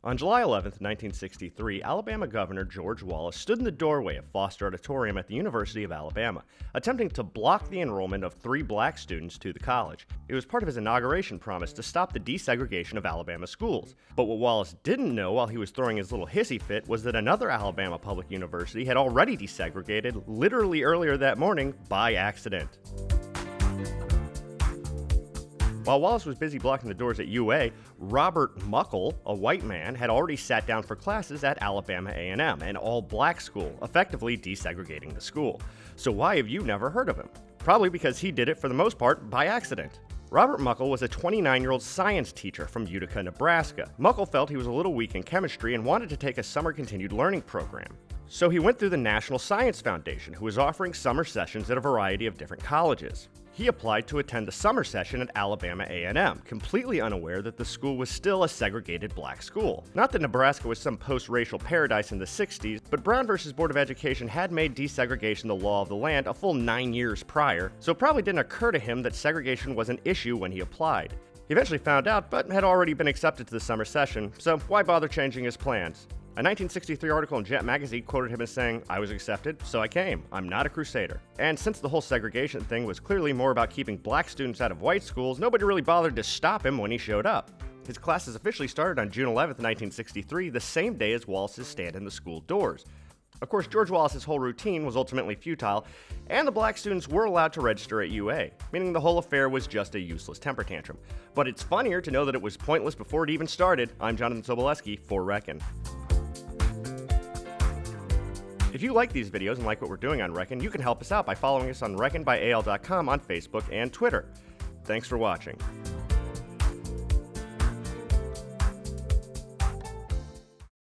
On July 11, 1963, Alabama Governor George Wallace stood in the doorway of Foster Auditorium at the University of Alabama, attempting to block the enrollment of 3 black students to the college. It was part of his inauguration promise to stop the desegregation of Alabama schools. But what Wallace didn't know while he was throwing his little hissy fit was that another Alabama public university had already desegregated literally earlier that morning by accident. While Wallace was busy blocking the doors at UA, Robert Muckle, a white man, had already sat down for classes at Alabama A&M, an all-black school, effectively desegregating the school. So why have you never heard of him? Probably because he did it, for the most part, by accident. Robert Muckle was a 29-year-old science teacher from Utica, Nebraska. Muckle felt he was a little weak in chemistry and wanted to take a summer continued learning program. So he went through the National Science Foundation, who was offering summer sessions at a variety of different colleges. He applied to attend the summer session at Alabama A&M, completely unaware that the school was still a segregated black school. Not that Nebraska was some post-racial paradise in the 60s, but Brown v. Board of Education had made desegregation the law of the land a full 9 years prior, so it probably didn't occur to him that segregation was an issue when he applied. He eventually found out, but had already been accepted to the summer session, so why bother changing his plans? A 1963 article in Jet magazine quoted him as saying, "I was accepted, so I came. I'm not a crusader." And since the whole segregation thing was clearly more about keeping black students out of white schools, nobody really bothered to stop him when he showed up. His classes officially started on June 11, 1963, the same day as Wallace's stand in the school doors. Of course, George Wallace's whole routine was ultimately futile, and the black students were allowed to register at UA, meaning the whole affair was just a useless temper tantrum. But it's funnier to know that it was pointless before it even started. I'm Jonathan Sobolewski for Reckon. If you like these videos and like what we're doing on Reckon, you can help us out by following us on Reckon by AL.com on Facebook and Twitter. Thanks for watching.